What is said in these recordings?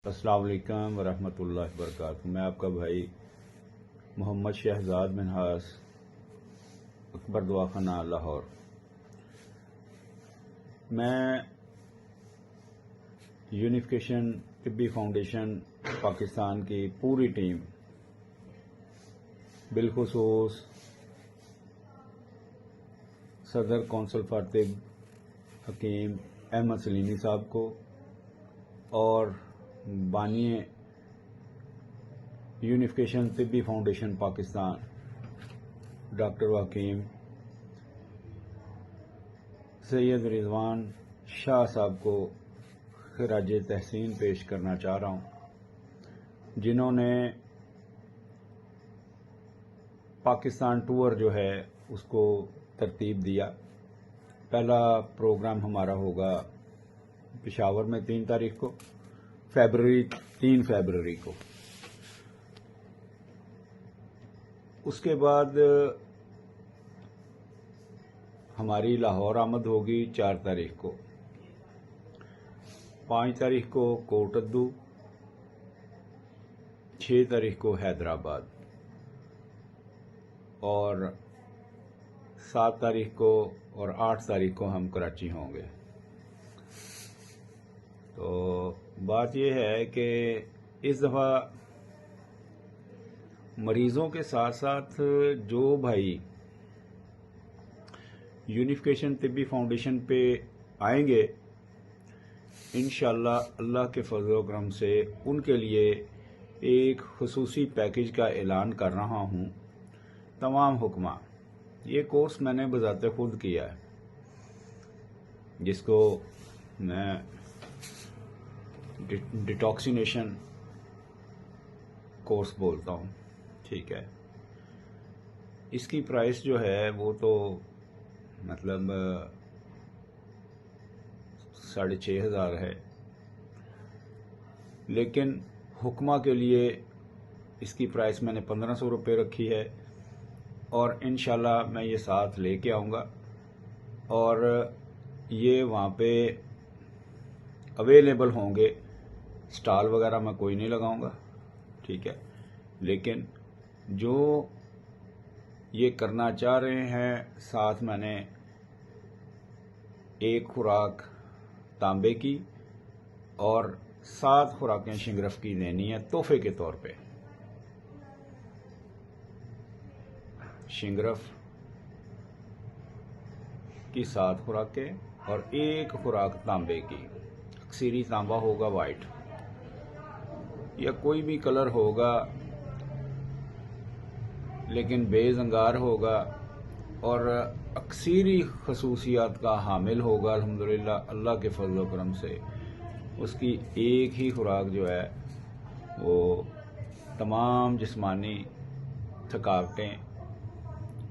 अस्सलाम वालेकुम वरहमतुल्लाहि वबरकातुहू। मैं आपका भाई मोहम्मद शहजाद मिनहास, अकबर दवाखाना लाहौर। मैं यूनिफिकेशन तिब्बी फाउंडेशन पाकिस्तान की पूरी टीम, बिलखुसूस सदर कौंसल फॉर तिब हकीम अहमद सलीमी साहब को और बानिए यूनिफिकेशन तिब्बी फाउंडेशन पाकिस्तान डॉक्टर हकीम सैयद रिजवान शाह साहब को खिराज तहसीन पेश करना चाह रहा हूं, जिन्होंने पाकिस्तान टूर जो है उसको तरतीब दिया। पहला प्रोग्राम हमारा होगा पेशावर में 3 तारीख को, 3 फरवरी को। उसके बाद हमारी लाहौर आमद होगी 4 तारीख को, 5 तारीख को कोटद्दू, 6 तारीख को हैदराबाद और 7 तारीख को और 8 तारीख को हम कराची होंगे। तो बात यह है कि इस दफ़ा मरीज़ों के साथ साथ जो भाई यूनिफिकेशन तिब्बी फाउंडेशन पे आएंगे, इंशाअल्लाह अल्लाह के फजल व करम से उनके लिए एक खुसूसी पैकेज का ऐलान कर रहा हूँ। तमाम हुक्मा, ये कोर्स मैंने बजाते खुद किया है, जिसको मैं डिटॉक्सिनेशन कोर्स बोलता हूँ। ठीक है, इसकी प्राइस जो है वो तो मतलब 6,500 है, लेकिन हुक्मा के लिए इसकी प्राइस मैंने 1500 रुपये रखी है और इंशाल्लाह मैं ये साथ लेके आऊँगा और ये वहाँ पे अवेलेबल होंगे। स्टॉल वगैरह मैं कोई नहीं लगाऊंगा, ठीक है, लेकिन जो ये करना चाह रहे हैं, साथ मैंने एक खुराक तांबे की और 7 खुराकें शिंगरफ की देनी है तोहफे के तौर पे। शिंगरफ की 7 खुराकें और 1 खुराक तांबे की। अक्सरी तांबा होगा, वाइट या कोई भी कलर होगा, लेकिन बेजंगार होगा और अक्सरी खसूसियात का हामिल होगा। अल्हम्दुलिल्लाह अल्लाह के फजल व करम से उसकी एक ही खुराक जो है वो तमाम जिस्मानी थकावटें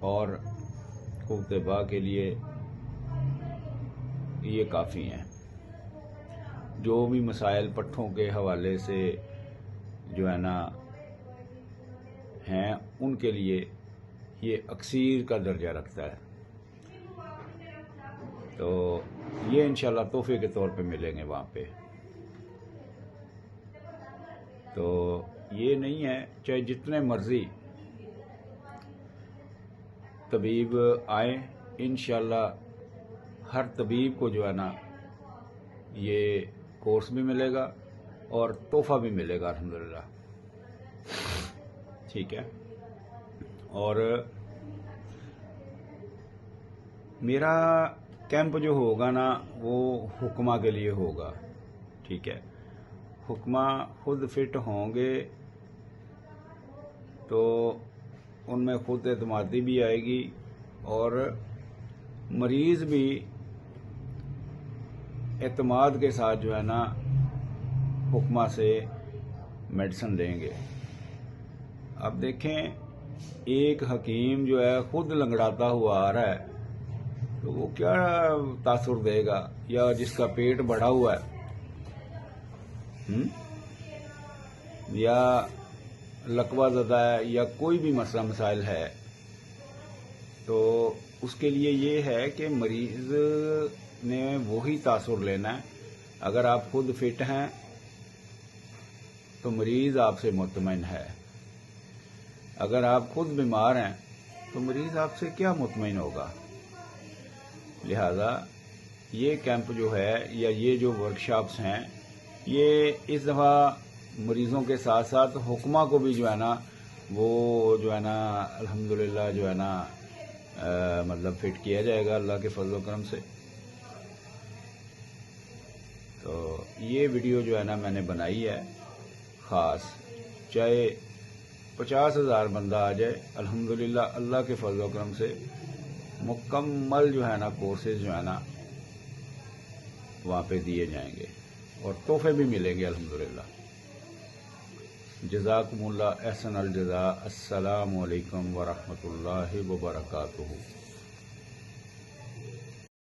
और कुव्वत के लिए ये काफ़ी हैं। जो भी मसाइल पट्ठों के हवाले से जो है ना हैं, उनके लिए ये अक्सीर का दर्जा रखता है। तो ये इंशाल्लाह तोहफे के तौर पे मिलेंगे वहाँ पे। तो ये नहीं है, चाहे जितने मर्जी तबीब आए, इंशाल्लाह हर तबीब को जो है ना ये कोर्स भी मिलेगा और तोहफा भी मिलेगा अल्हम्दुलिल्लाह। ठीक है, और मेरा कैंप जो होगा ना वो हुक्मा के लिए होगा। ठीक है, हुक्मा खुद फिट होंगे तो उनमें खुद एतमादी भी आएगी और मरीज भी एतमाद के साथ जो है ना हुक्मा से मेडिसिन लेंगे। अब देखें, एक हकीम जो है खुद लंगड़ाता हुआ आ रहा है तो वो क्या तासुर देगा, या जिसका पेट बढ़ा हुआ है या लकवा ज़दा है या कोई भी मसला मसाइल है, तो उसके लिए ये है कि मरीज ने वही तासुर लेना है। अगर आप खुद फिट हैं تو مریض آپ سے مطمئن ہے. اگر آپ خود بیمار ہیں تو مریض آپ سے کیا مطمئن ہوگا؟ لہذا یہ کیمپ جو ہے یا یہ جو ورکشاپس ہیں یہ اس دفعہ مریضوں کے ساتھ ساتھ حکمہ کو بھی جو ہے نا وہ جو ہے نا الحمدللہ جو ہے نا مطلب فٹ کیا جائے گا اللہ کے فضل و کرم سے. تو یہ ویڈیو جو ہے نا میں نے بنائی ہے خاص، چاہے 50,000 بندہ آ جائے الحمدللہ اللہ کے فضل و کرم سے مکمل جو ہے نا کورسز جو ہے نا وہاں پہ دیے جائیں گے اور تحفے بھی ملیں گے الحمدللہ. جزاکم اللہ احسن الجزاء. السلام علیکم ورحمۃ اللہ وبرکاتہ.